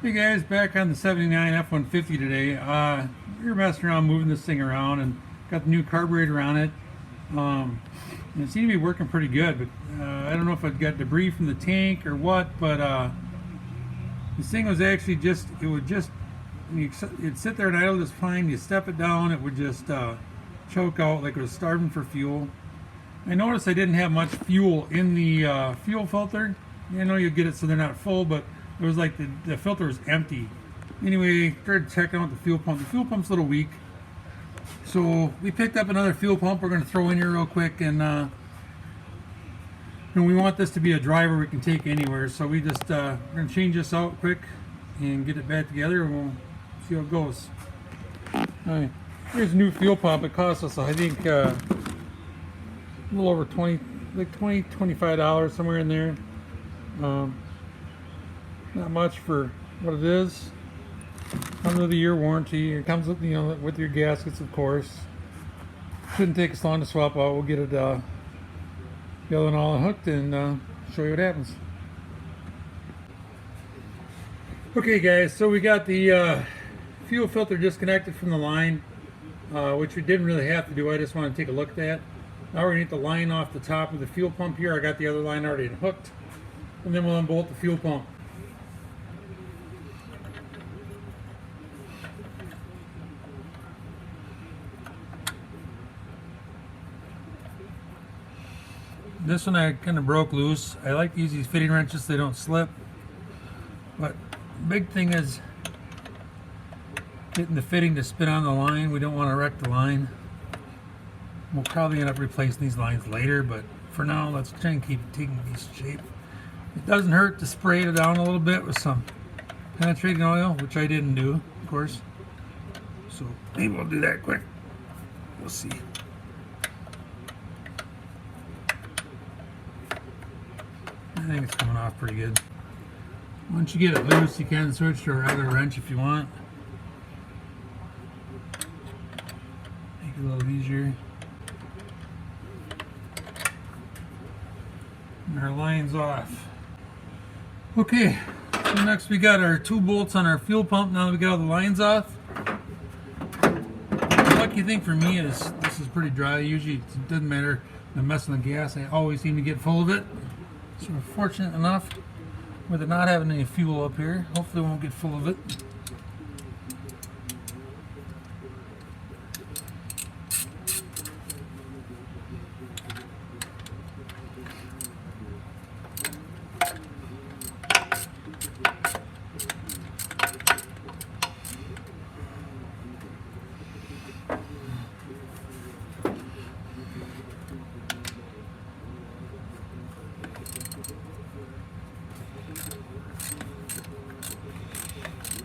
Hey guys, back on the 79 F-150 today. We were messing around moving this thing around and got the new carburetor on it. And it seemed to be working pretty good, but I don't know if it got debris from the tank or what, but this thing was actually it'd sit there and idle just fine. You step it down, it would just choke out like it was starving for fuel. I noticed I didn't have much fuel in the fuel filter. I know you get it so they're not full, but it was like the filter was empty. Anyway, started checking out the fuel pump. The fuel pump's a little weak. So we picked up another fuel pump we're going to throw in here real quick, and we want this to be a driver we can take anywhere. So we just we're going to change this out quick and get it back together, and we'll see how it goes. Alright, here's a new fuel pump. It cost us, I think, a little over $25, somewhere in there. Not much for what it is. Comes with a year warranty. It comes with, with your gaskets, of course. Shouldn't take us long to swap out. We'll get it the other one all hooked and show you what happens. Okay guys, so we got the fuel filter disconnected from the line, which we didn't really have to do. I just want to take a look at that. Now we're going to get the line off the top of the fuel pump here. I got the other line already hooked. And then we'll unbolt the fuel pump. This one I kind of broke loose. I like to use these fitting wrenches so they don't slip. But the big thing is getting the fitting to spin on the line. We don't want to wreck the line. We'll probably end up replacing these lines later, but for now, let's try and keep taking these shape. It doesn't hurt to spray it down a little bit with some penetrating oil, which I didn't do, of course. So maybe we'll do that quick. We'll see. I think it's coming off pretty good. Once you get it loose, you can switch to a regular wrench if you want. Make it a little easier. And our line's off. Okay, so next we got our 2 bolts on our fuel pump. Now that we got all the lines off. The lucky thing for me is this is pretty dry. Usually it doesn't matter if I'm messing with gas. I always seem to get full of it. So we're fortunate enough with it not having any fuel up here. Hopefully we won't get full of it.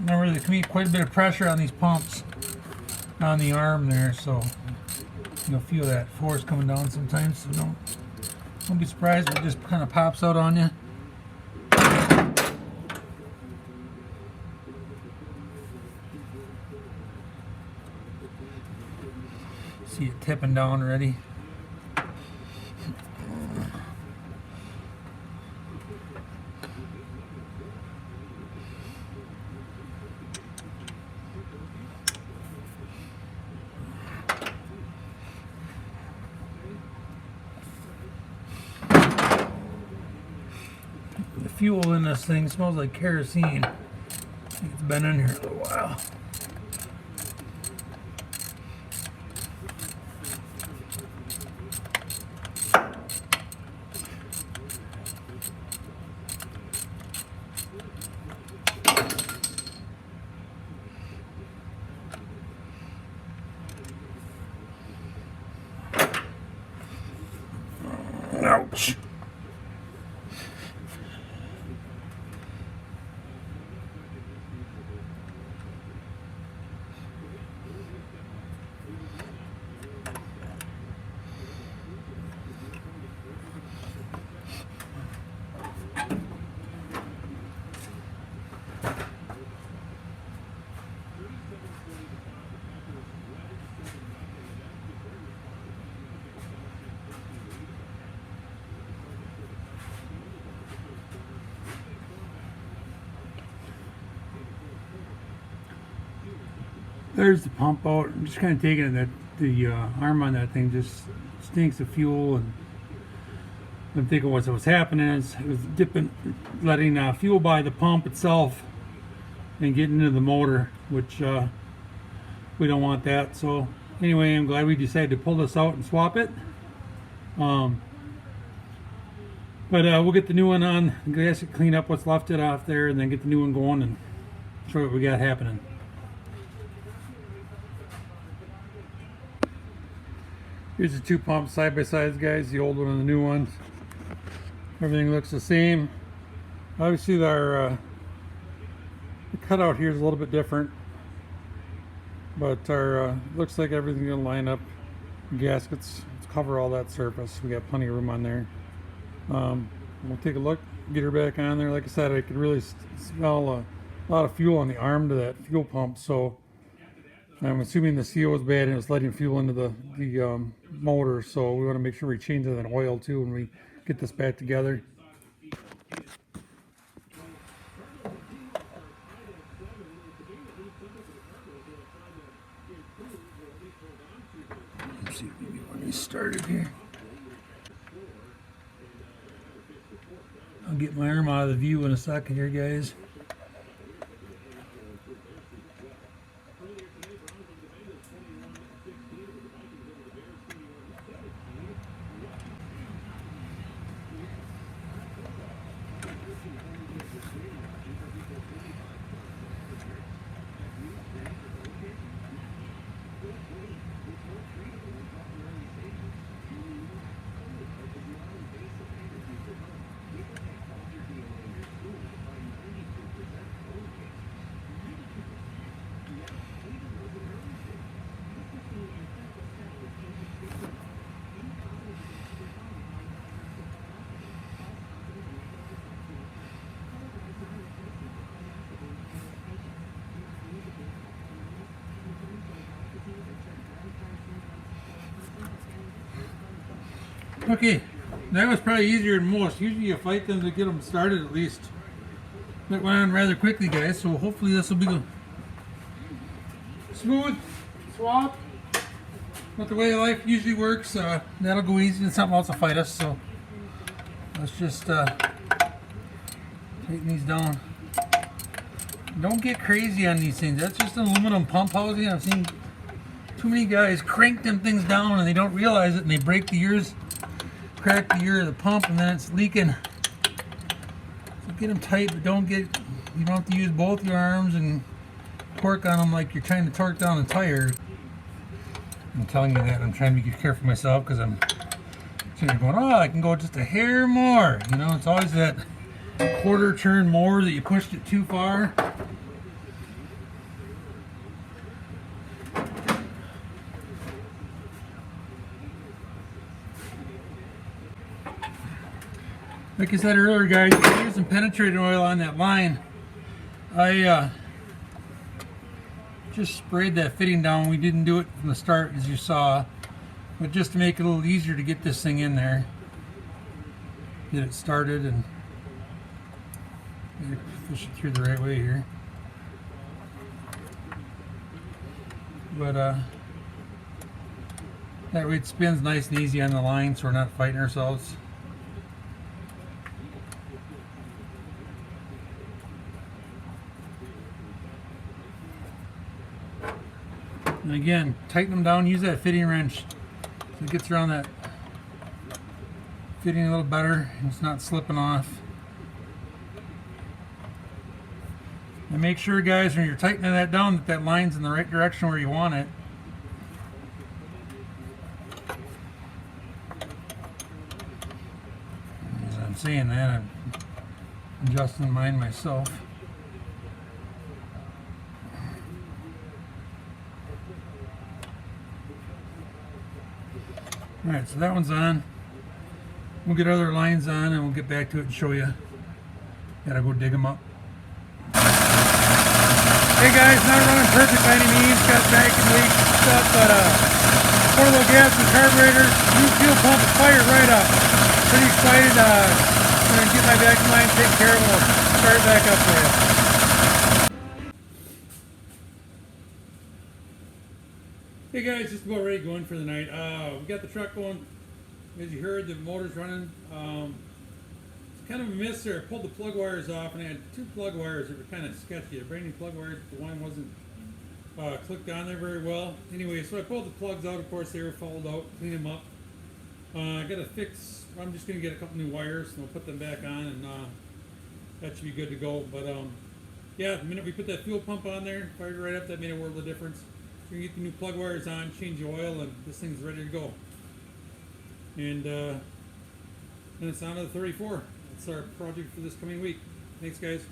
Remember, there can be quite a bit of pressure on these pumps on the arm there, so you'll feel that force coming down sometimes. So don't be surprised if it just kind of pops out on you. See it tipping down already. The fuel in this thing smells like kerosene. It's been in here a little while. Ouch. There's the pump out. I'm just kind of taking it that the arm on that thing just stinks of fuel, and I'm thinking what's happening is it was dipping, letting fuel by the pump itself and getting into the motor, which we don't want that. So anyway, I'm glad we decided to pull this out and swap it. But we'll get the new one on. I guess clean up what's left it off there, and then get the new one going and show you what we got happening. Here's the two pumps side by side, guys. The old one and the new one. Everything looks the same. Obviously, our the cutout here is a little bit different, but our looks like everything's gonna line up. Gaskets cover all that surface. We got plenty of room on there. We'll take a look, get her back on there. Like I said, I could really smell a lot of fuel on the arm to that fuel pump, so I'm assuming the CO was bad and it's letting fuel into the motor, so we want to make sure we change that oil too when we get this back together. Let's see if we can get one of these started here. I'll get my arm out of the view in a second here, guys. Okay, that was probably easier than most. Usually you fight them to get them started at least. That went on rather quickly, guys, so hopefully this will be the smooth swap. But the way life usually works, that'll go easy and something else will fight us, so let's just tighten these down. Don't get crazy on these things. That's just an aluminum pump housing. I've seen too many guys crank them things down and they don't realize it and they break the ears. Crack the ear of the pump and then it's leaking. So get them tight, but you don't have to use both your arms and torque on them like you're trying to torque down a tire. I'm telling you that. I'm trying to be careful myself because I'm sitting there going, oh, I can go just a hair more. You know, it's always that quarter turn more that you pushed it too far. Like I said earlier, guys, you can use some penetrating oil on that line. I just sprayed that fitting down. We didn't do it from the start, as you saw, but just to make it a little easier to get this thing in there, get it started, and push it through the right way here. But that way it spins nice and easy on the line, so we're not fighting ourselves. And again, tighten them down, use that fitting wrench so it gets around that fitting a little better and it's not slipping off. And make sure, guys, when you're tightening that down, that line's in the right direction where you want it. As I'm saying that, I'm adjusting mine myself. Alright, so that one's on. We'll get other lines on and we'll get back to it and show you. Gotta go dig them up. Hey guys, not running perfect by any means. Got vacuum leaks and stuff, but portable gas and carburetor, new fuel pump is fired right up. Pretty excited. I'm gonna get my vacuum line taken care of and we'll start it back up for you. Hey guys, just about ready to go in for the night. We got the truck going. As you heard, the motor's running. It's kind of a miss there. I pulled the plug wires off, and I had two plug wires that were kind of sketchy. The brand new plug wires, but the one wasn't clicked on there very well. Anyway, so I pulled the plugs out. Of course, they were fouled out. Clean them up. I got to fix. I'm just going to get a couple new wires, and I'll put them back on, and that should be good to go. But yeah, the minute we put that fuel pump on there, fired right up, that made a world of difference. So you get the new plug wires on, change the oil, and this thing's ready to go. And then it's on to the 34. That's our project for this coming week. Thanks, guys.